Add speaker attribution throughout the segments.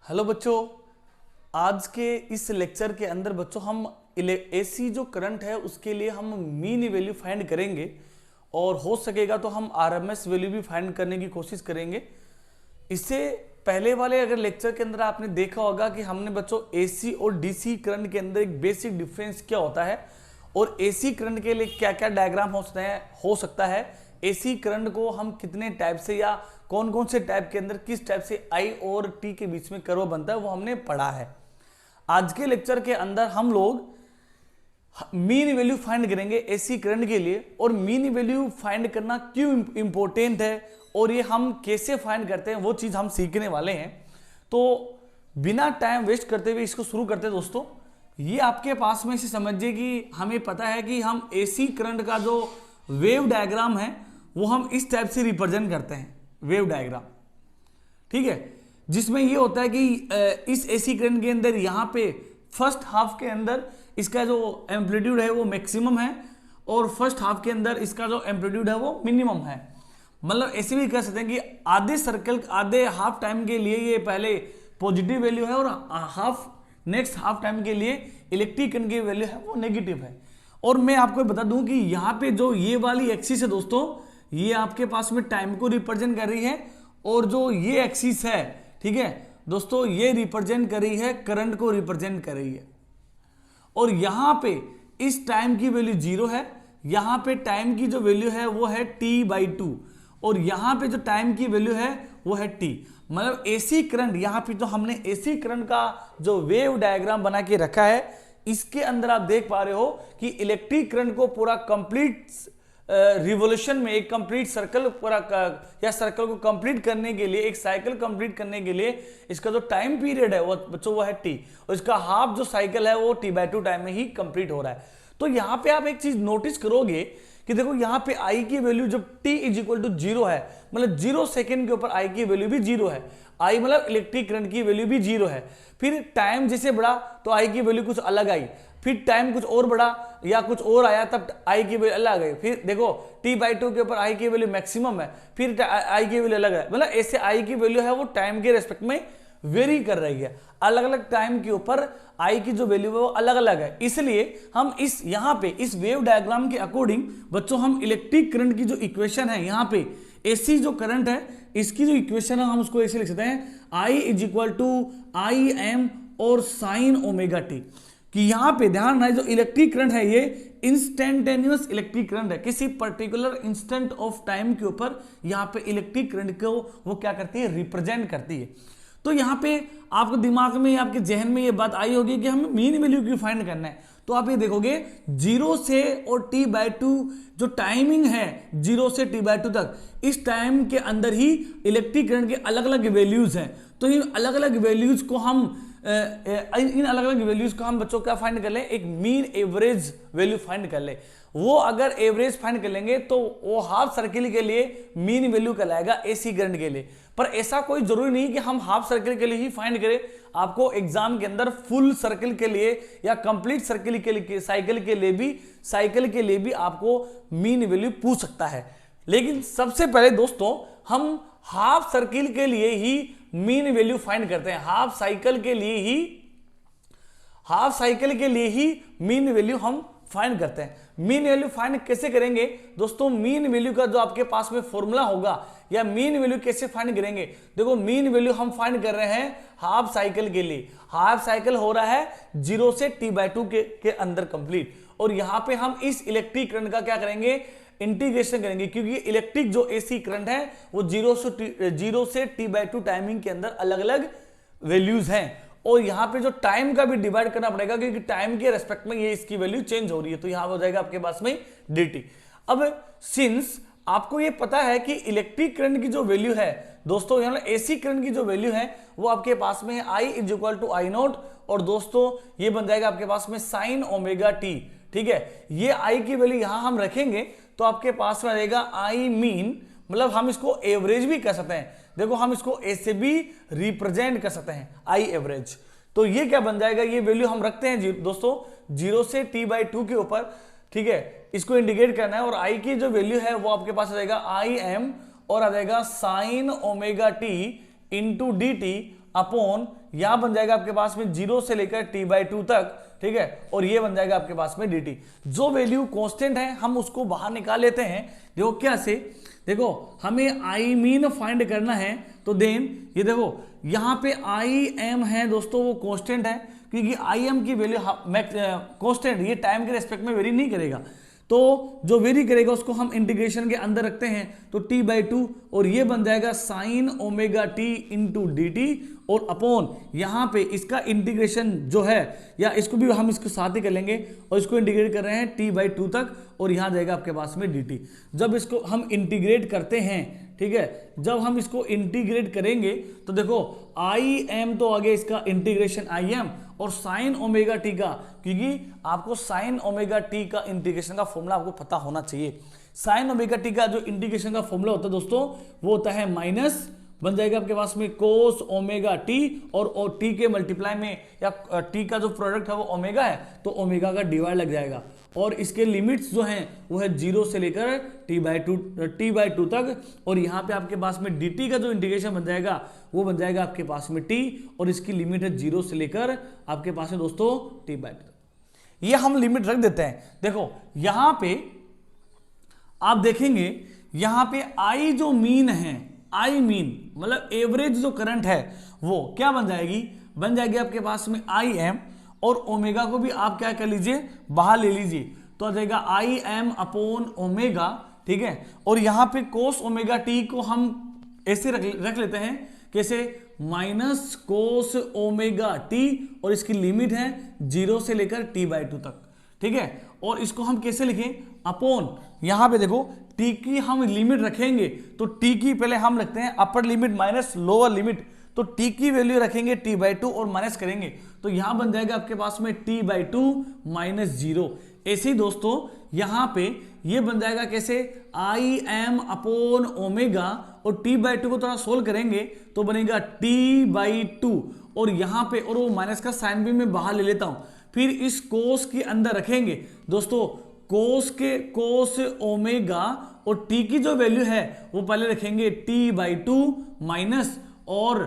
Speaker 1: Hello बच्चों, आज के इस लेक्चर के अंदर बच्चों हम एसी जो करंट है उसके लिए हम मीन वैल्यू फाइंड करेंगे और हो सकेगा तो हम आरएमएस वैल्यू भी फाइंड करने की कोशिश करेंगे। इससे पहले वाले अगर लेक्चर के अंदर आपने देखा होगा कि हमने बच्चों एसी और डीसी करंट के अंदर एक बेसिक डिफरेंस क्या होता है और एसी करंट के लिए क्या क्या डायग्राम हो सकता है, एसी करंट को हम कितने टाइप से या कौन कौन से टाइप के अंदर किस टाइप से आई और टी के बीच में कर्व बनता है वो हमने पढ़ा है। आज के लेक्चर के अंदर हम लोग मीन वैल्यू फाइंड करेंगे एसी करंट के लिए, और मीन वैल्यू फाइंड करना क्यों इंपॉर्टेंट है और ये हम कैसे फाइंड करते हैं वो चीज हम सीखने वाले हैं। तो बिना टाइम वेस्ट करते हुए इसको शुरू करते हैं। दोस्तों, ये आपके पास में से समझिए कि हमें पता है कि हम एसी करंट का जो वेव डायग्राम है वो हम इस टाइप से रिप्रेजेंट करते हैं, वेव डायग्राम, ठीक है, जिसमें ये होता है कि इस एसी करंट के अंदर यहाँ पे फर्स्ट हाफ के अंदर इसका जो एम्पलीट्यूड है वो मैक्सिमम है और फर्स्ट हाफ के अंदर इसका जो एम्पलीट्यूड है वो मिनिमम है। मतलब ऐसे भी कह सकते हैं कि आधे हाफ टाइम के लिए ये पहले पॉजिटिव वैल्यू है और नेक्स्ट हाफ टाइम के लिए इलेक्ट्रिक करंट की वैल्यू है वो नेगेटिव है। और मैं आपको बता दूं कि यहाँ पे जो ये वाली एक्सिस है दोस्तों, ये आपके पास में टाइम को रिप्रेजेंट कर रही है और जो ये एक्सिस है, ठीक है दोस्तों, ये रिप्रेजेंट कर रही है करंट को रिप्रेजेंट कर रही है। और यहाँ पे इस टाइम की वैल्यू 0 है, यहाँ पे टाइम की जो वैल्यू है वो है t/2 और यहाँ पे जो टाइम की वैल्यू है वो है t। मतलब एसी करंट, यहाँ पे तो हमने एसी करंट का जो वेव डायग्राम बना के रखा है, इसके अंदर आप देख पा रहे हो कि इलेक्ट्रिक करंट को पूरा कंप्लीट रिवोल्यूशन में एक कंप्लीट सर्कल पूरा या सर्कल को कंप्लीट करने के लिए, एक साइकिल कंप्लीट करने के लिए इसका जो टाइम पीरियड है वो बच्चों वो है टी, और इसका हाफ जो साइकिल है वो t/2 टाइम में ही कंप्लीट हो रहा है। तो यहाँ पे आप एक चीज नोटिस करोगे कि देखो यहाँ पे आई की वैल्यू जब t = 0 है, मतलब 0 सेकेंड के ऊपर आई की वैल्यू भी 0 है, आई मतलब इलेक्ट्रिक करंट की वैल्यू भी 0 है। फिर टाइम जैसे बढ़ा तो आई की वैल्यू कुछ अलग आई, फिर टाइम कुछ और बढ़ा या कुछ और आया तब आई की वैल्यू अलग आई। फिर देखो t/2 के ऊपर आई की वैल्यू मैक्सिमम है, फिर आई की वैल्यू अलग है। मतलब ऐसे आई की वैल्यू है वो टाइम के रेस्पेक्ट में वेरी कर रही है, अलग अलग टाइम के ऊपर आई की जो वैल्यू है वो अलग अलग है। इसलिए हम इस यहाँ पे इस वेव डायग्राम के अकॉर्डिंग बच्चों हम इलेक्ट्रिक करंट की जो इक्वेशन है, यहाँ पे एसी जो करंट है इसकी जो इक्वेशन है हम उसको ऐसे लिख सकते हैं I = Im और साइन ओमेगा टी। कि यहाँ पे ध्यान रहे जो इलेक्ट्रिक करंट है ये इंस्टेंटेनियस इलेक्ट्रिक करंट है, किसी पर्टिकुलर इंस्टेंट ऑफ टाइम के ऊपर यहाँ पे इलेक्ट्रिक करंट को वो क्या करती है, रिप्रेजेंट करती है। तो यहाँ पे आपको दिमाग में, आपके जहन में ये बात आई होगी कि हमें मीन वैल्यू क्यों फाइंड करना है। तो आप ये देखोगे 0 से और t/2 जो टाइमिंग है 0 से t/2 तक, इस टाइम के अंदर ही इलेक्ट्रिक करंट के अलग अलग वैल्यूज हैं। तो इन अलग अलग वैल्यूज को हम बच्चों क्या फाइंड कर लें, एक मीन एवरेज वैल्यू फाइंड कर ले। वो अगर एवरेज फाइंड कर लेंगे तो वो हाफ सर्किल के लिए मीन वैल्यू कहलाएगा एसी करंट के लिए। पर ऐसा कोई जरूरी नहीं कि हम हाफ सर्किल के लिए ही फाइंड करें, आपको एग्जाम के अंदर फुल सर्किल के लिए या कंप्लीट सर्किल के लिए, साइकिल के लिए भी आपको मीन वैल्यू पूछ सकता है। लेकिन सबसे पहले दोस्तों हम हाफ सर्किल के लिए ही मीन वैल्यू फाइंड करते हैं, हाफ साइकिल के लिए ही मीन वैल्यू हम फाइंड करते हैं। मीन वैल्यू फाइंड कैसे करेंगे दोस्तों, मीन वैल्यू का जो आपके पास में फॉर्मूला होगा या मीन वैल्यू कैसे फाइंड करेंगे, देखो मीन वैल्यू हम फाइंड कर रहे हैं हाफ साइकिल के लिए। हाफ साइकिल हो रहा है 0 से t/2 के अंदर कंप्लीट, और यहां पे हम इस इलेक्ट्रिक करंट का क्या करेंगे, इंटीग्रेशन करेंगे, क्योंकि इलेक्ट्रिक जो एसी करंट है वो 0 से t/2 टाइमिंग के अंदर अलग अलग वैल्यूज हैं। और यहाँ पे जो टाइम का भी डिवाइड करना पड़ेगा, क्योंकि टाइम के रेस्पेक्ट में ये इसकी वैल्यू चेंज हो रही है, तो यहां हो जाएगा आपके पास में dt। अब सिंस आपको ये पता है कि इलेक्ट्रिक करंट की जो वैल्यू है दोस्तों, यहाँ एसी करंट की जो वैल्यू है वो आपके पास में है I = I0, और दोस्तों ये बन जाएगा आपके पास में साइन ओमेगा टी, ठीक है। ये I की वैल्यू यहां हम रखेंगे तो आपके पास में रहेगा I मीन, मतलब हम इसको एवरेज भी कह सकते हैं। देखो हम इसको ऐसे भी रिप्रेजेंट कर सकते हैं I एवरेज। तो ये क्या बन जाएगा, ये वैल्यू हम रखते हैं दोस्तों 0 से t/2 के ऊपर, ठीक है, इसको इंडिकेट करना है। और I की जो वैल्यू है वो आपके पास आ जाएगा Im और आ जाएगा sine omega T into dt, upon यहां बन जाएगा आपके पास में 0 से लेकर t/2 तक, ठीक है, और ये बन जाएगा आपके पास में dt। जो वैल्यू कांस्टेंट है हम उसको बाहर निकाल लेते हैं। देखो क्या से, देखो हमें आई मीन फाइंड करना है, तो देन ये देखो यहां पे आई एम है दोस्तों, वो कांस्टेंट है, क्योंकि आई एम की वैल्यू कांस्टेंट, ये टाइम के रेस्पेक्ट में वेरी नहीं करेगा, तो जो वेरी करेगा उसको हम इंटीग्रेशन के अंदर रखते हैं, तो t/2, और ये बन जाएगा sine omega t into D T, और अपॉन यहां पे इसका इंटीग्रेशन जो है, या इसको भी हम इसको साथ ही कर लेंगे, और इसको इंटीग्रेट कर रहे हैं t/2 तक, और यहां जाएगा आपके पास में dt। जब इसको हम इंटीग्रेट करते हैं, ठीक है, जब हम इसको इंटीग्रेट करेंगे तो देखो आई एम तो आगे इसका इंटीग्रेशन आई एम, और साइन ओमेगा टी का, क्योंकि आपको साइन ओमेगा टी का इंटीग्रेशन का फॉर्मूला आपको पता होना चाहिए। साइन ओमेगा टी का जो इंटीग्रेशन का फॉर्मूला होता है दोस्तों, वो होता है माइनस, बन जाएगा आपके पास में कोस ओमेगा टी, और टी के मल्टीप्लाई में या टी का जो प्रोडक्ट है वो ओमेगा है, तो ओमेगा का डिवाइड लग जाएगा, और इसके लिमिट्स जो हैं वो है 0 से लेकर t/2 तक, और यहाँ पे आपके पास में dt का जो इंटीग्रेशन बन जाएगा वो बन जाएगा आपके पास में t, और इसकी लिमिट है 0 से लेकर आपके पास में दोस्तों t/2 तक। ये हम लिमिट रख देते हैं। देखो यहां पे आप देखेंगे, यहां पे आई जो मीन है, आई मीन मतलब एवरेज जो करंट है वो क्या बन जाएगी आपके पास में आई एम, और ओमेगा को भी आप क्या कर लीजिए, बाहर ले लीजिए, तो आ जाएगा आई एम अपॉन ओमेगा, ठीक है, और यहां पे कोस ओमेगा टी को हम ऐसे रख लेते हैं, कैसे, माइनस कोस ओमेगा टी, और इसकी लिमिट है 0 से लेकर t/2 तक, ठीक है, और इसको हम कैसे लिखें, अपॉन यहां पे देखो t की हम लिमिट रखेंगे, तो t की पहले हम रखते हैं upper limit minus lower limit, तो t की वैल्यू रखेंगे t/2 और माइनस करेंगे, तो यहां बन जाएगा आपके पास में t/2 माइनस 0। ऐसे ही दोस्तों यहां पे ये बन जाएगा कैसे, आई एम अपॉन ओमेगा, और t/2 को थोड़ा सोल्व करेंगे तो बनेगा t/2, और यहां पे और वो माइनस का साइन भी मैं बाहर ले लेता हूं, फिर इस कोस के अंदर रखेंगे दोस्तों, कोस ओमेगा, और t की जो वैल्यू है वो पहले रखेंगे t/2 माइनस, और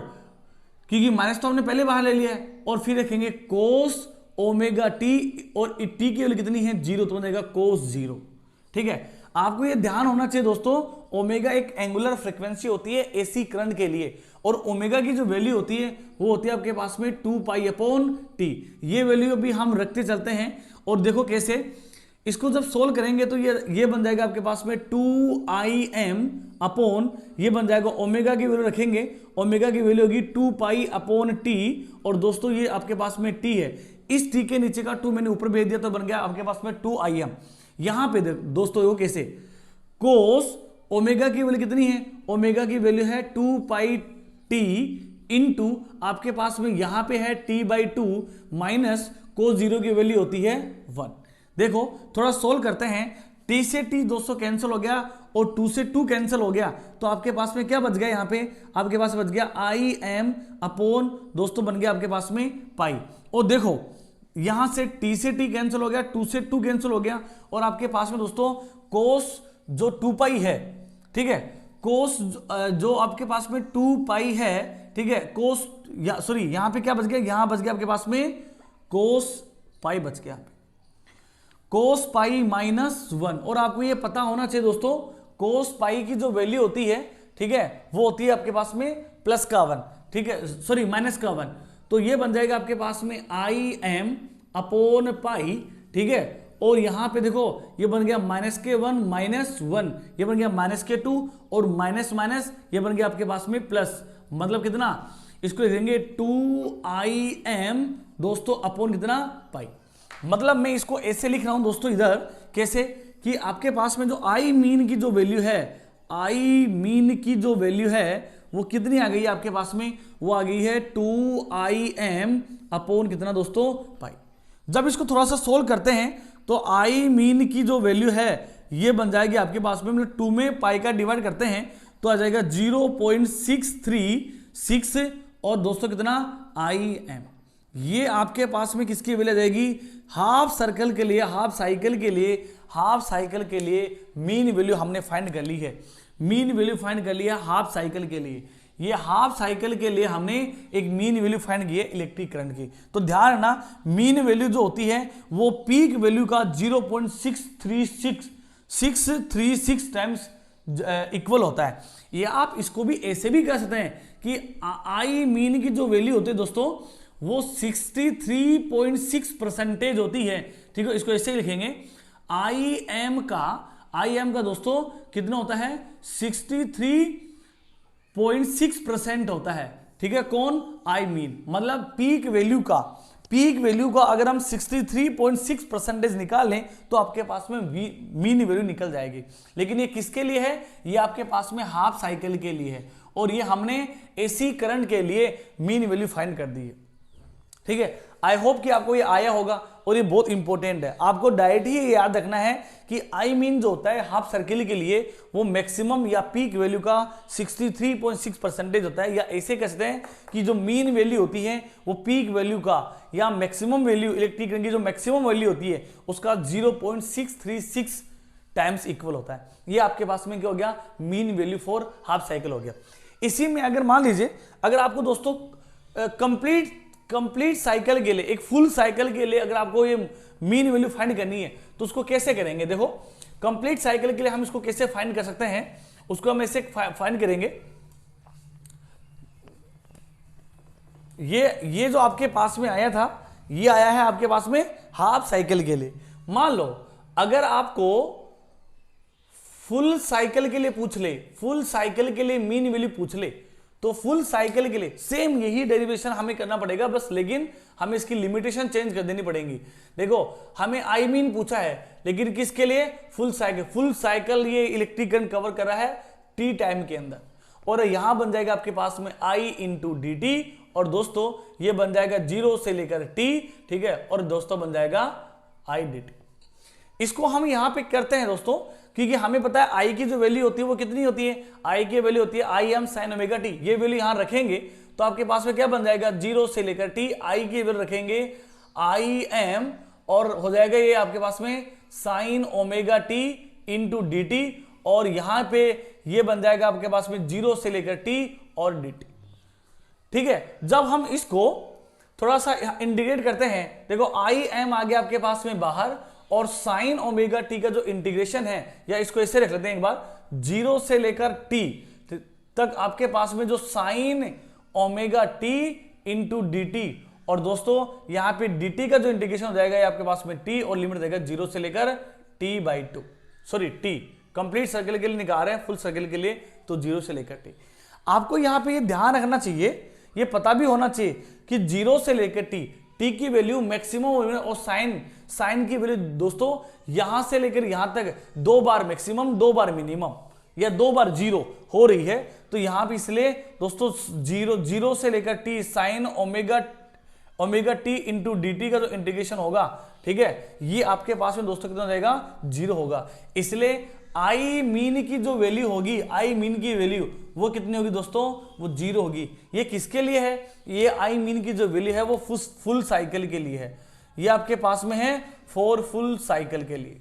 Speaker 1: क्योंकि माइनस तो हमने पहले बाहर ले लिया है, और फिर रखेंगे कोस ओमेगा टी, और t की वैल्यू कितनी है 0, तो बनेगा कोस 0, ठीक है। आपको ये ध्यान होना चाहिए दोस्तों, ओमेगा एक एंगुलर फ्रीक्वेंसी होती है एसी करंट के लिए, और ओमेगा की जो वैल्यू होती है वो होती है आपके पास में 2π/t। ये वैल्यू भी हम रखते चलते हैं, और देखो कैसे, इसको जब सोल्व करेंगे तो ये बन जाएगा आपके पास में 2im अपॉन, ये बन जाएगा ओमेगा की वैल्यू रखेंगे, ओमेगा की वैल्यू होगी 2π/t, और दोस्तों ये आपके पास में t है, इस t के नीचे का 2 मैंने ऊपर भेज दिया, तो बन गया आपके पास में 2im। यहां पे दोस्तों वो कैसे, कोस ओमेगा की वैल्यू कितनी है, ओमेगा की वैल्यू है 2πt इंटू आपके पास में यहां पे है t/2 माइनस कोस 0 की वैल्यू होती है 1। देखो थोड़ा सोल्व करते हैं, t से t दोस्तों कैंसिल हो गया, और 2 से 2 कैंसिल हो गया, तो आपके पास में क्या बच गया, यहाँ पे आपके पास बच गया आई एम अपॉन दोस्तों बन गया आपके पास में पाई, और देखो यहां से t से t कैंसिल हो गया, 2 से 2 कैंसिल हो गया, और आपके पास में दोस्तों कोस जो 2π है, ठीक है, कोस जो आपके पास में 2π है, ठीक है, कोस सॉरी यहां पे क्या बच गया, यहां बच गया आपके पास में कोस पाई बच गया, कोस पाई माइनस 1, और आपको ये पता होना चाहिए दोस्तों, कोस पाई की जो वैल्यू होती है, ठीक है, वो होती है आपके पास में प्लस का 1, ठीक है, सॉरी माइनस का 1, तो ये बन जाएगा आपके पास में आई एम अपॉन पाई, ठीक है, और यहां पे देखो ये बन गया माइनस के 1 माइनस 1, ये बन गया माइनस के 2, और माइनस माइनस ये बन गया आपके पास में प्लस, मतलब कितना, इसको लिखेंगे 2im दोस्तों अपॉन कितना पाई। मतलब मैं इसको ऐसे लिख रहा हूं दोस्तों इधर, कैसे कि आपके पास में जो आई मीन की जो वैल्यू है, आई मीन की जो वैल्यू है वो कितनी आ गई है आपके पास में, वो आ गई है 2im अपॉन कितना दोस्तों पाई। जब इसको थोड़ा सा सोल्व करते हैं तो आई मीन की जो वैल्यू है ये बन जाएगी आपके पास में, 2 में पाई का डिवाइड करते हैं तो आ जाएगा 0.636, और दोस्तों कितना im, ये आपके पास में किसकी वैल्यू आ जाएगी, हाफ सर्कल के लिए, हाफ साइकिल के लिए मीन वैल्यू हमने फाइंड कर ली है, मीन वैल्यू फाइंड कर लिया हाफ साइकिल के लिए। ये हाफ साइकिल के लिए हमने एक मीन वैल्यू फाइंड की है इलेक्ट्रिक करंट की। तो ध्यान रखना, मीन वैल्यू जो होती है वो पीक वैल्यू का 0.636 टाइम्स इक्वल होता है। ये आप इसको भी ऐसे भी कह सकते हैं कि आई मीन की जो वैल्यू होती है दोस्तों वो 63.6% होती है। ठीक है, इसको ऐसे ही लिखेंगे, आई एम का दोस्तों कितना होता है 63.6% होता है। ठीक है, कौन, आई मीन, मतलब पीक वैल्यू का अगर हम 63.6% निकालें तो आपके पास में मीन वैल्यू निकल जाएगी। लेकिन ये किसके लिए है, ये आपके पास में हाफ साइकिल के लिए है, और ये हमने एसी करंट के लिए मीन वैल्यू फाइंड कर दी है। ठीक है, आई होप कि आपको ये आया होगा, और ये बहुत इंपॉर्टेंट है। आपको डायरेक्ट ही याद रखना है कि आई मीन जो होता है हाफ सर्किल के लिए वो मैक्सिमम या पीक वैल्यू का 63.6% होता है, या ऐसे कह सकते हैं कि जो मीन वैल्यू होती है वो पीक वैल्यू का या मैक्सिमम वैल्यू इलेक्ट्रिक करंट की जो मैक्सिमम वैल्यू होती है उसका 0.636 टाइम्स इक्वल होता है। ये आपके पास में क्या हो गया, mean value for half cycle हो गया। इसी में अगर मान लीजिए अगर आपको दोस्तों कंप्लीट साइकिल के लिए, एक फुल साइकिल के लिए अगर आपको ये मीन वैल्यू फाइंड करनी है तो उसको कैसे करेंगे। देखो, कंप्लीट साइकिल के लिए हम इसको कैसे फाइंड कर सकते हैं, उसको हम ऐसे फाइंड करेंगे। ये जो आपके पास में आया था, ये आया है आपके पास में हाफ साइकिल के लिए। मान लो अगर आपको फुल साइकिल के लिए पूछ ले, फुल साइकिल के लिए मीन वैल्यू पूछ ले, तो फुल साइकिल के लिए सेम यही डेरिवेशन हमें करना पड़ेगा बस, लेकिन हमें इसकी लिमिटेशन चेंज कर देनी पड़ेगी। देखो, हमें आई मीन पूछा है, लेकिन किसके लिए, फुल साइकिल ये इलेक्ट्रिक करंट कवर कर रहा है टी टाइम के अंदर, और यहां बन जाएगा आपके पास में आई इंटू डी टी, और दोस्तों ये बन जाएगा 0 से लेकर टी। ठीक है, और दोस्तों बन जाएगा आई डी टी। इसको हम यहां पे करते हैं दोस्तों क्योंकि हमें पता है आई की जो वैल्यू होती है वो कितनी होती है, आई की वैल्यू होती है I am sine omega T. ये वैल्यू यहां रखेंगे तो आपके पास में क्या बन जाएगा, 0 से लेकर टी, आई की वैल्यू रखेंगे आई एम, और हो जाएगा ये आपके पास में sine omega T into D T, और यहां पे ये बन जाएगा आपके पास में 0 से लेकर टी और डी टी। ठीक है, जब हम इसको थोड़ा सा इंटीग्रेट करते हैं, देखो आई एम आ गया आपके पास में बाहर, और साइन ओमेगा टी का जो इंटीग्रेशन है, या इसको ऐसे रख लेते हैं एक बार, 0 से लेकर टी तक आपके पास में जो sine omega T into D T, और दोस्तों यहां पे डी टी का जो इंटीग्रेशन हो जाएगा ये आपके पास में टी, और लिमिट देगा 0 से लेकर T by 2, sorry T complete circle के लिए निकाल रहे हैं, फुल सर्किल के लिए तो 0 से लेकर टी। आपको यहां पे ये ध्यान रखना चाहिए, ये पता भी होना चाहिए कि 0 से लेकर टी की वैल्यू मैक्सिमम, और साइन की वैल्यू दोस्तों यहां से लेकर यहां तक 2 बार मैक्सिमम, 2 बार मिनिमम, या 2 बार 0 हो रही है, तो यहां पे इसलिए दोस्तों 0 से लेकर T sine omega T into D T का जो इंटीग्रेशन होगा, ठीक है, ये आपके पास में दोस्तों कितना हो जाएगा, 0 होगा। इसलिए आई मीन की जो वैल्यू होगी, आई मीन की वैल्यू वो कितनी होगी दोस्तों, वो 0 होगी। ये किसके लिए है, ये आई मीन की जो वैल्यू है वो फुल साइकिल के लिए है, ये आपके पास में है फॉर फुल साइकिल के लिए।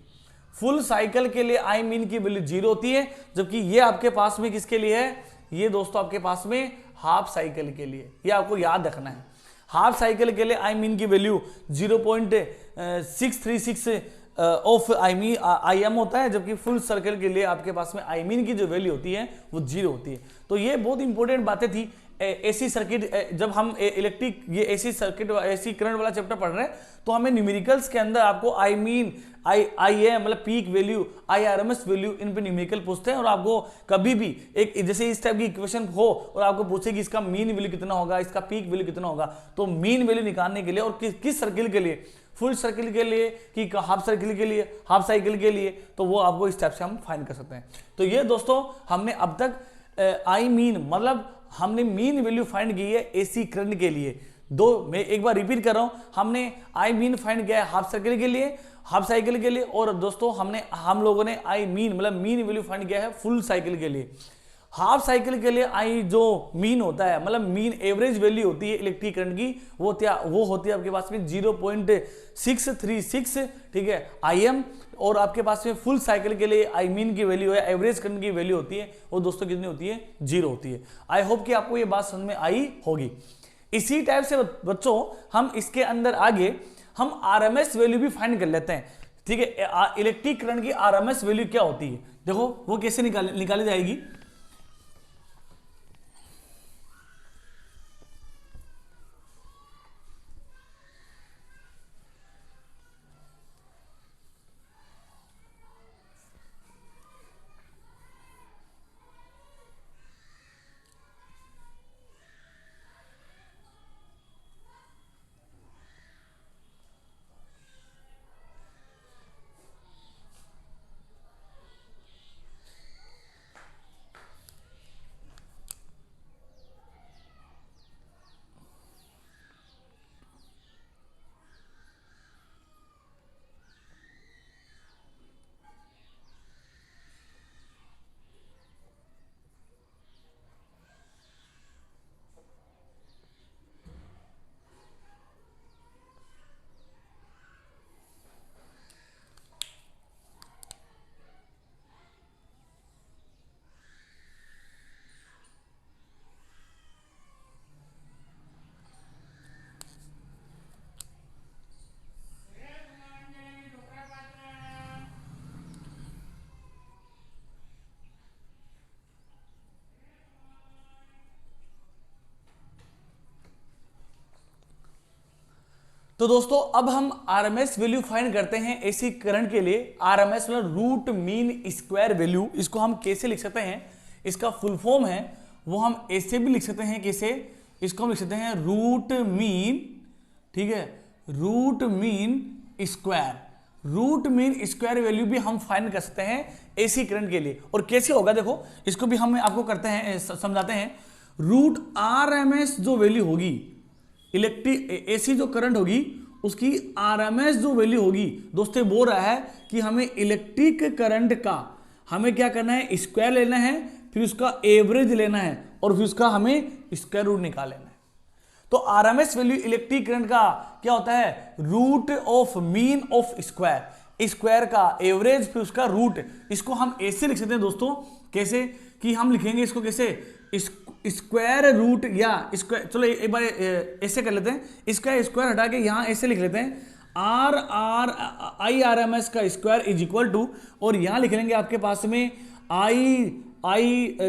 Speaker 1: फुल साइकिल के लिए आई मीन की वैल्यू 0 होती है, जबकि ये आपके पास में किसके लिए है, ये दोस्तों आपके पास में हाफ साइकिल के लिए। ये आपको याद रखना है, हाफ साइकिल के लिए आई मीन की वैल्यू 0.636 ऑफ आई एम होता है, जबकि फुल सर्किल के लिए आपके पास में आई मीन की जो वैल्यू होती है वो 0 होती है। तो ये बहुत इंपॉर्टेंट बातें थी। एसी सर्किट, जब हम इलेक्ट्रिक ये एसी सर्किट एसी करंट वाला चैप्टर पढ़ रहे हैं तो हमें न्यूमेरिकल्स के अंदर आपको आई मीन आई एम मतलब peak value, I R M S value, इन पे न्यूमेरिकल पूछते हैं, और आपको कभी भी एक जैसे इस टाइप की इक्वेशन हो और आपको पूछे कि इसका मीन वैल्यू कितना होगा, इसका पीक वैल्यू कितना होगा, तो मीन वैल्यू निकालने के लिए और किस सर्किल के लिए, फुल सर्किल के लिए कि हाफ सर्किल के लिए, हाफ साइकिल के लिए, तो वो आपको इस टाइप से हम फाइंड कर सकते हैं। तो ये दोस्तों हमने अब तक आई मीन मतलब हमने मीन वैल्यू फाइंड की है एसी करंट के लिए। मैं एक बार रिपीट कर रहा हूं, हमने आई मीन फाइंड किया है हाफ सर्किल के लिए, हाफ साइकिल के लिए, और दोस्तों हम लोगों ने आई मीन मतलब मीन वैल्यू फाइंड किया है फुल साइकिल के लिए। हाफ साइकिल के लिए आई जो मीन होता है, मतलब मीन एवरेज वैल्यू होती है इलेक्ट्रिक करंट की, वो होती है आपके पास में 0.636, ठीक है, IM। और आपके पास में फुल साइकिल के लिए आई मीन की वैल्यू है, एवरेज करंट की वैल्यू होती है, वो दोस्तों कितनी होती है, 0 होती है। आई होप कि आपको ये बात समझ में आई होगी। इसी टाइप से बच्चों हम इसके अंदर आगे हम RMS वैल्यू भी फाइंड कर लेते हैं, ठीक है। इलेक्ट्रिक करंट की RMS वैल्यू क्या होती है, देखो वो कैसे निकाली जाएगी। तो दोस्तों अब हम RMS वैल्यू फाइंड करते हैं एसी करंट के लिए। RMS मतलब रूट मीन स्क्वायर वैल्यू, इसको हम कैसे लिख सकते हैं, इसका फुल फॉर्म है वो हम ऐसे भी लिख सकते हैं, कैसे, इसको हम लिख सकते हैं रूट मीन, ठीक है, root mean square. Root mean square value भी हम फाइंड कर सकते हैं एसी करंट के लिए। और कैसे होगा देखो, इसको भी हम आपको करते हैं, समझाते हैं। रूट RMS जो वैल्यू होगी इलेक्ट्रिक एसी जो करंट होगी उसकी RMS जो वैल्यू होगी, दोस्तों बोल रहा है कि हमें इलेक्ट्रिक करंट का हमें क्या करना है, स्क्वायर लेना है, फिर उसका एवरेज लेना है और फिर उसका हमें स्क्वायर रूट निकाल लेना है। तो RMS वैल्यू इलेक्ट्रिक करंट का क्या होता है, root of mean of square, square का एवरेज फिर उसका रूट। इसको हम ऐसे लिख सकते हैं दोस्तों, कैसे कि हम लिखेंगे इसको कैसे, स्क्वायर रूट या स्क्वायर, चलो एक बार ऐसे कर लेते हैं, इसका स्क्वायर हटा के यहां ऐसे लिख लेते हैं, RMS का स्क्वायर इज इक्वल टू, और यहां लिख लेंगे आपके पास में आई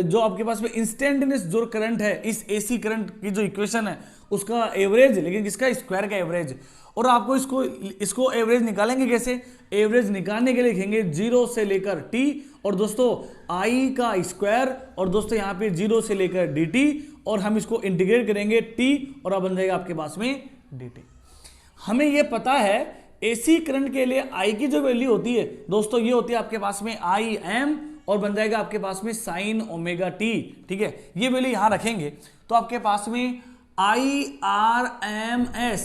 Speaker 1: जो आपके पास में इंस्टेंटेनियस जो करंट है इस एसी करंट की जो इक्वेशन है उसका एवरेज, लेकिन किसका, स्क्वायर का एवरेज। और आपको इसको एवरेज निकालेंगे कैसे, एवरेज निकालने के लिए लिखेंगे 0 से लेकर t, और दोस्तों I का स्क्वायर, और दोस्तों यहाँ पे 0 से लेकर dt, और हम इसको इंटीग्रेट करेंगे t, और अब बन जाएगा आपके पास में dt। हमें ये पता है एसी करंट के लिए I की जो वैल्यू होती है दोस्तों, ये होती है आपके पास में IM, और बन जाएगा आपके पास में साइन ओमेगा t, ठीक है। ये वैल्यू यहां रखेंगे तो आपके पास में IRMS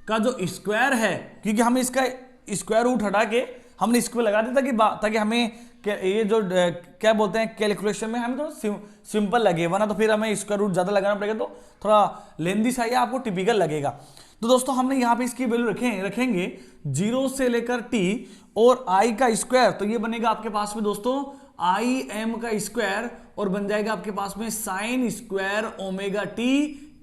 Speaker 1: का जो स्क्वायर है, क्योंकि हम इसका स्क्वायर रूट हटा के हमने इसको लगा दिया ताकि हमें ये जो क्या बोलते हैं कैलकुलेशन में हमें थोड़ा सिंपल लगे, वरना तो फिर हमें स्क्वायर रूट ज्यादा लगाना पड़ेगा तो थोड़ा लेंदी सा या आपको टिपिकल लगेगा। तो दोस्तों हमने यहाँ पे इसकी वैल्यू रखेंगे 0 से लेकर t और I का स्क्वायर, तो ये बनेगा आपके पास में दोस्तों IM का स्क्वायर, और बन जाएगा आपके पास में sine square omega t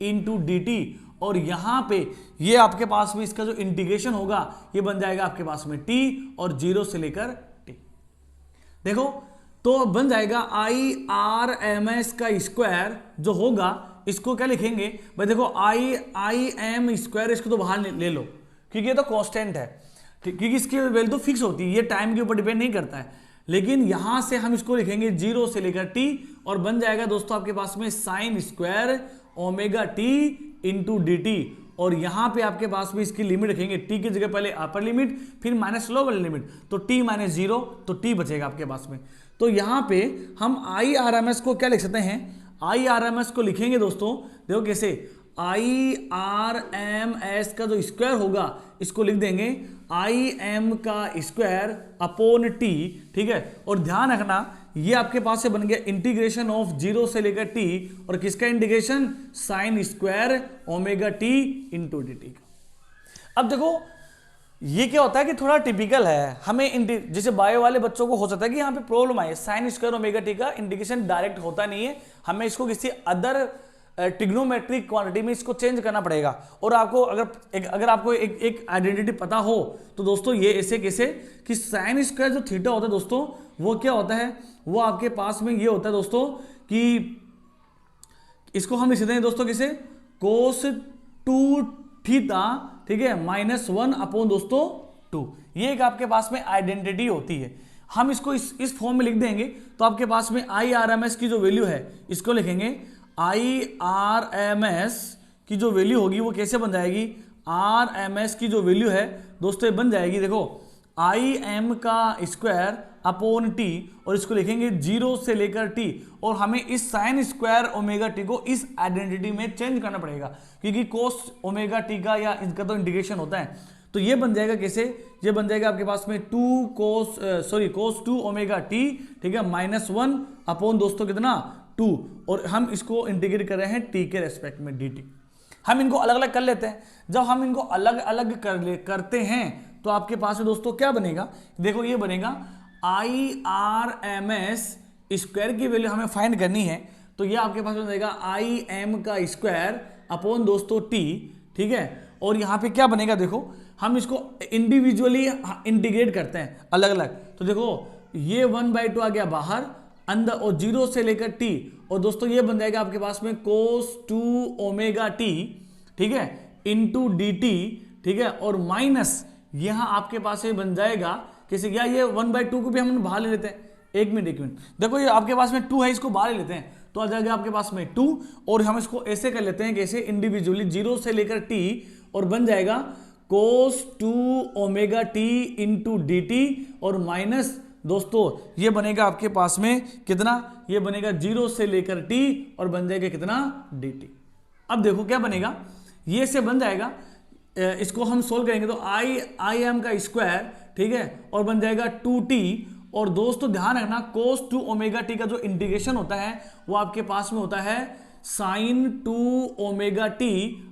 Speaker 1: into dt, और यहां पे ये आपके पास में इसका जो इंटीग्रेशन होगा ये बन जाएगा आपके पास में t, और 0 से लेकर t। देखो तो बन जाएगा IRMS का स्क्वायर जो होगा, इसको क्या लिखेंगे भाई, देखो IM स्क्वायर, इसको तो बाहर ले लो क्योंकि ये तो कांस्टेंट है, क्योंकि इसकी वैल्यू तो फिक्स होती है, ये टाइम के ऊपर डिपेंड नहीं करता है। लेकिन यहां से हम इसको लिखेंगे 0 से लेकर t, और बन जाएगा दोस्तों आपके पास में sine square omega t into dt, और यहां पे आपके पास में इसकी लिमिट रखेंगे, t की जगह पहले अपर लिमिट फिर माइनस लोअर लिमिट, तो t माइनस 0, तो t बचेगा आपके पास में। तो यहां पे हम IRMS को क्या लिख सकते हैं, IRMS को लिखेंगे दोस्तों, देखो कैसे, IRMS का जो स्क्वायर होगा इसको लिख देंगे IM का स्क्वायर अपॉन t, ठीक है। और ध्यान रखना ये आपके पास से बन गया इंटीग्रेशन ऑफ 0 से लेकर t, और किसका integration, sine square omega t into D T का। अब देखो ये क्या होता है कि थोड़ा टिपिकल है, हमें जैसे बायो वाले बच्चों को हो सकता है कि यहाँ पे प्रॉब्लम आए, साइन स्क्वायर ओमेगा टी का इंटीग्रेशन डायरेक्ट होता नहीं है, हमें इसको किसी अदर ट्रिग्नोमेट्रिक क्वांटिटी में इसको चेंज करना पड़ेगा। और आपको अगर आपको एक आइडेंटिटी पता हो तो दोस्तों ये ऐसे कैसे कि साइन स्क्वायर जो थीटा होता है दोस्तों वो क्या होता है, वो आपके पास में ये होता है दोस्तों कि इसको हम लिख सकते हैं दोस्तों किसे, कोस 2 थीटा, ठीक है, -1 अपॉन दोस्तों 2। ये एक आपके पास में आइडेंटिटी होती है, हम इसको इस फॉर्म में लिख देंगे तो आपके पास में IRMS की जो वैल्यू है इसको लिखेंगे, IRMS की जो वैल्यू होगी वो कैसे बन जाएगी, RMS की जो वैल्यू है दोस्तों बन जाएगी, देखो IM का स्क्वायर अपॉन t, और इसको लिखेंगे 0 से लेकर t, और हमें इस साइन स्क्वायर ओमेगा टी को इस आइडेंटिटी में चेंज करना पड़ेगा क्योंकि कोस ओमेगा टी का या इनका तो इंटीग्रेशन होता है। तो ये बन जाएगा कैसे, ये बन जाएगा आपके पास में कोस 2 ओमेगा टी, ठीक है, -1 अपॉन दोस्तों कितना 2, और हम इसको इंटीग्रेट कर रहे हैं t के रेस्पेक्ट में dt। हम इनको अलग अलग कर लेते हैं, जब हम इनको अलग अलग करते हैं तो आपके पास में दोस्तों क्या बनेगा, देखो ये बनेगा IRMS स्क्वायर की वैल्यू हमें फाइंड करनी है, तो ये आपके पास बन जाएगा IM का स्क्वायर अपॉन दोस्तों t, ठीक है। और यहाँ पे क्या बनेगा, देखो हम इसको इंडिविजुअली इंटीग्रेट करते हैं अलग अलग, तो देखो ये 1/2 आ गया बाहर अंदर, और 0 से लेकर t, और दोस्तों ये बन जाएगा आपके पास में कोस 2 ओमेगा t, ठीक है, इंटू डी टी, ठीक है, और माइनस यहाँ आपके पास में बन जाएगा कैसे, या ये 1/2 को भी हम बाहर ले लेते हैं, एक मिनट देखो ये आपके पास में 2 है, इसको बाहर ले लेते हैं तो आ जाएगा आपके पास में 2, और हम इसको ऐसे कर लेते हैं कैसे, इंडिविजुअली 0 से लेकर t, और बन जाएगा कोस 2 omega t into D T, और माइनस दोस्तों ये बनेगा आपके पास में कितना, ये बनेगा 0 से लेकर t, और बन जाएगा कितना dt। अब देखो क्या बनेगा, ये से बन जाएगा, इसको हम सोल्व करेंगे तो IM का स्क्वायर, ठीक है, और बन जाएगा 2t, और दोस्तों ध्यान रखना कोस 2 ओमेगा टी का जो इंटीग्रेशन होता है वो आपके पास में होता है साइन 2 ओमेगा टी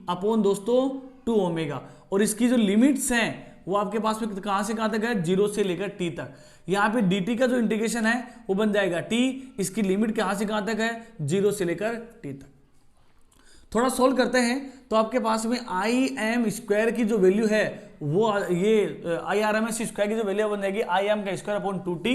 Speaker 1: अपॉन दोस्तों 2 ओमेगा, और इसकी जो लिमिट्स हैं वो आपके पास में कहां से कहां तक है, 0 से लेकर t तक। यहाँ पे dt का जो इंटीग्रेशन है वो बन जाएगा t, इसकी लिमिट कहां से कहां तक है, 0 से लेकर t तक। थोड़ा सोल्व करते हैं तो आपके पास में IM स्क्वायर की जो वैल्यू है वो ये IRMS स्क्वायर की जो वैल्यू बन जाएगी IM का स्क्वायर अपॉन 2t,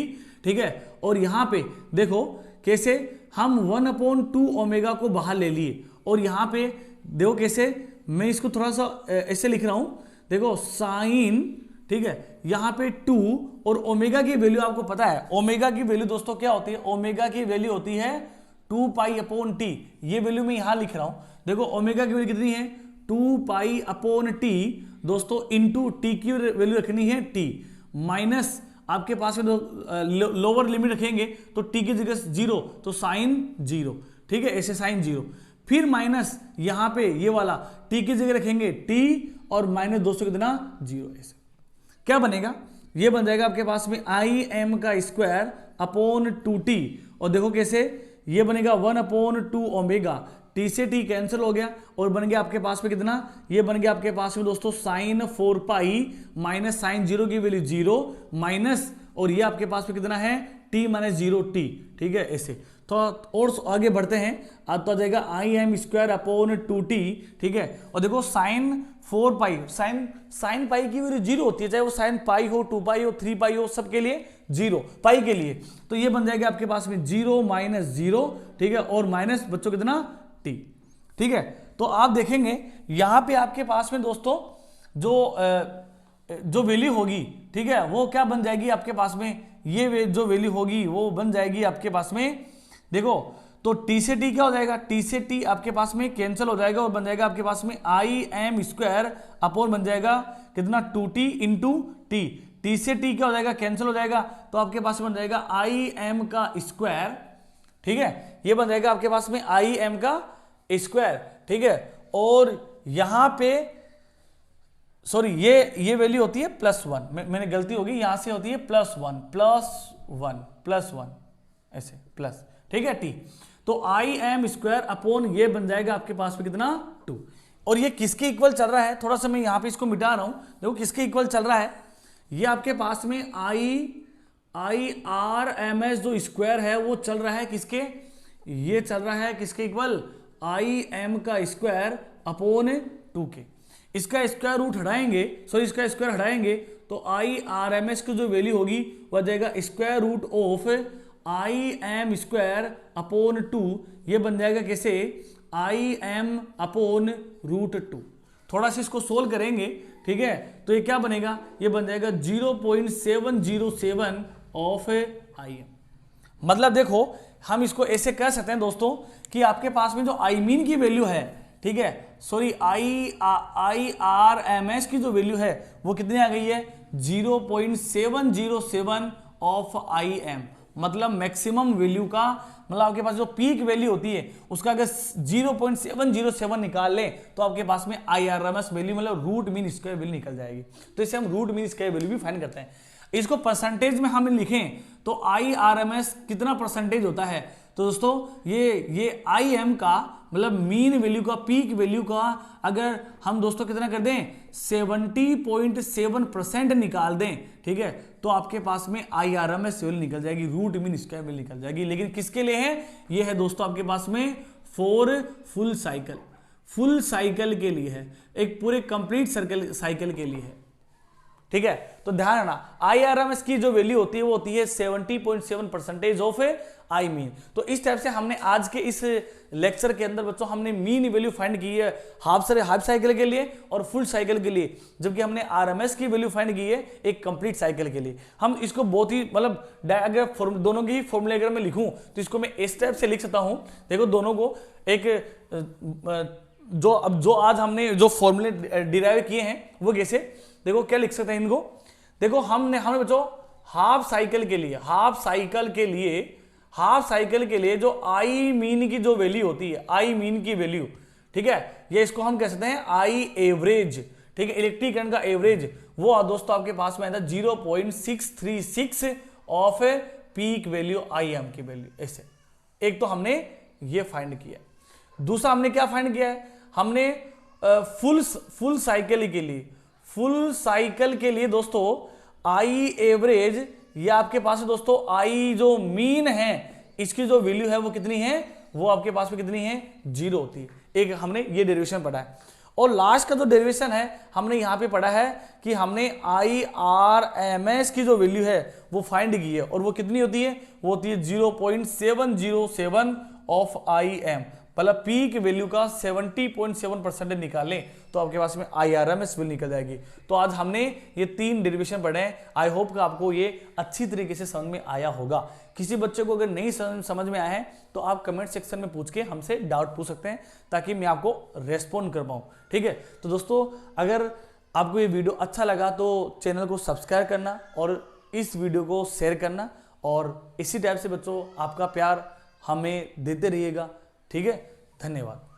Speaker 1: ठीक है। और यहाँ पे देखो कैसे हम 1/2 ओमेगा को बाहर ले लिए, और यहाँ पे देखो कैसे, मैं इसको थोड़ा सा ऐसे लिख रहा हूं, देखो साइन, ठीक है, यहाँ पे 2, और ओमेगा की वैल्यू आपको पता है, ओमेगा की वैल्यू दोस्तों क्या होती है, ओमेगा की वैल्यू होती है 2π/t, ये वैल्यू मैं यहां लिख रहा हूं, देखो ओमेगा की वैल्यू कितनी है 2π/t दोस्तों, इंटू टी की वैल्यू रखनी है t, माइनस आपके पास में लोअर लिमिट रखेंगे तो t की जगह 0 तो साइन 0, ठीक है, ऐसे साइन 0, फिर माइनस यहाँ पे ये वाला t की जगह रखेंगे t, और माइनस दोस्तों कितना 0, ऐसे क्या बनेगा, ये बन जाएगा आपके पास में IM का स्क्वायर अपॉन 2t, और देखो कैसे ये बनेगा 1/2 ओमेगा, t से t कैंसिल हो गया, और बन गया आपके पास में कितना, ये बन गया आपके पास में दोस्तों साइन 4π माइनस साइन 0 की वैल्यू 0 माइनस, और ये आपके पास में कितना है t - 0t, ठीक है, ऐसे। तो और आगे बढ़ते हैं, अब तो आ जाएगा IM स्क्वायर अपॉन 2t, ठीक है, और देखो साइन 4π, साइन पाई की वैल्यू 0 होती है, चाहे वो साइन पाई हो, 2π हो, 3π हो, सबके लिए 0, पाई के लिए, तो ये बन जाएगा आपके पास में 0 - 0, ठीक है, और माइनस बच्चों कितना t, ठीक है। तो आप देखेंगे यहां पे आपके पास में दोस्तों जो वैल्यू होगी, ठीक है, वो क्या बन जाएगी आपके पास में, ये जो वैल्यू होगी वो बन जाएगी आपके पास में, देखो तो t से t क्या हो जाएगा, t से t आपके पास में कैंसिल हो जाएगा, और बन जाएगा आपके पास में IM स्क्वायर अपॉन बन जाएगा कितना 2t इंटू t, t से t क्या हो जाएगा, कैंसिल हो जाएगा, तो आपके पास बन जाएगा IM का स्क्वायर, ठीक है, ये बन जाएगा आपके पास में IM का स्क्वायर, ठीक है, और यहां पे सॉरी ये वैल्यू होती है +1, मैंने गलती होगी, यहां से होती है +1, ऐसे प्लस, ठीक है टी। तो आई एम स्क्वायर अपॉन ये बन जाएगा आपके पास में कितना 2। और ये किसके इक्वल चल रहा है, थोड़ा सा मैं यहां पे इसको मिटा रहा हूं, देखो किसके इक्वल चल रहा है, ये आपके पास में आई आर एम एस जो स्क्वायर है वो चल रहा है किसके, ये चल रहा है किसके इक्वल, आई एम का स्क्वायर अपॉन 2 के। इसका स्क्वायर रूट हटाएंगे, सॉरी इसका स्क्वायर हटाएंगे तो आई आर एम एस की जो वैल्यू होगी वह जाएगा square root of I M square upon 2, ये बन जाएगा कैसे, आई एम अपॉन रूट 2। थोड़ा सा इसको सोल्व करेंगे, ठीक है, तो ये क्या बनेगा, ये बन जाएगा 0.707 ऑफ आई एम। मतलब देखो हम इसको ऐसे कह सकते हैं दोस्तों कि आपके पास में जो आई मीन की वैल्यू है, ठीक है, sorry I R M S की जो वैल्यू है वो कितनी आ गई है 0.707 ऑफ आई एम। मतलब मैक्सिमम वैल्यू का, मतलब आपके पास जो पीक वैल्यू होती है उसका अगर 0.707 निकाल लें तो आपके पास में I R M S value मतलब रूट मीन स्क्वायर वैल्यू निकल जाएगी। तो इसे हम रूट मीन स्क्वायर वैल्यू भी फाइंड करते हैं। इसको परसेंटेज में हम लिखें तो आई आर एम एस कितना परसेंटेज होता है, तो दोस्तों ये आई एम का मतलब मीन वैल्यू का, पीक वैल्यू का अगर हम दोस्तों कितना कर दें 70.7% निकाल दें, ठीक है, तो आपके पास में I R M S value निकल जाएगी, रूट मीन स्क्वायर वैल्यू निकल जाएगी। लेकिन किसके लिए है, ये है दोस्तों आपके पास में फॉर फुल साइकिल के लिए है, एक पूरे कंप्लीट साइकिल के लिए है, ठीक है। तो ध्यान रखना आई आर एम एस की जो वैल्यू होती है वो होती है 70.7% ऑफ आई मीन। तो इस टाइप से हमने आज के इस लेक्चर के अंदर बच्चों हमने मीन वैल्यू फाइंड की है हाफ साइकिल के लिए और फुल साइकिल के लिए, जबकि हमने आरएमएस की वैल्यू फाइंड की है एक कंप्लीट साइकिल के लिए। हम इसको बहुत ही मतलब अगर दोनों की फॉर्मूले अगर मैं लिखूं तो इसको मैं इस टाइप से लिख सकता हूं। देखो दोनों को एक जो आज हमने जो फॉर्मूले डिराइव किए हैं वो कैसे, देखो क्या लिख सकते हैं इनको। देखो हमने बच्चों हाफ साइकिल के लिए जो आई मीन की जो वैल्यू होती है, आई मीन की वैल्यू, ठीक है, ये इसको हम कह सकते हैं आई एवरेज, ठीक है, इलेक्ट्रिक करंट का एवरेज, वो दोस्तों आपके पास में आता है 0.636 off peak value I am की वैल्यू। ऐसे एक तो हमने ये फाइंड किया, दूसरा हमने क्या फाइंड किया है, हमने फुल साइकिल के लिए दोस्तों आई एवरेज, ये आपके पास है दोस्तों आई जो मीन है इसकी जो वैल्यू है वो कितनी है, वो आपके पास में कितनी है 0 होती है। एक हमने ये डेरिवेशन पढ़ा है और लास्ट का जो डेरिवेशन है हमने यहां पे पढ़ा है कि हमने आई आर एम एस की जो वैल्यू है वो फाइंड की है और वो कितनी होती है, वो होती है 0.707 ऑफ आई एम। मतलब पीक वैल्यू का 70.7% निकालें तो आपके पास में IRMS वैल्यू निकल जाएगी। तो आज हमने ये 3 डेरिवेशन पढ़े हैं। आई होप कि आपको ये अच्छी तरीके से समझ में आया होगा। किसी बच्चे को अगर नहीं समझ में आया है तो आप कमेंट सेक्शन में पूछ के हमसे डाउट पूछ सकते हैं ताकि मैं आपको रेस्पॉन्ड कर पाऊँ, ठीक है। तो दोस्तों अगर आपको ये वीडियो अच्छा लगा तो चैनल को सब्सक्राइब करना और इस वीडियो को शेयर करना और इसी टाइप से बच्चों आपका प्यार हमें देते रहिएगा, ठीक है। धन्यवाद।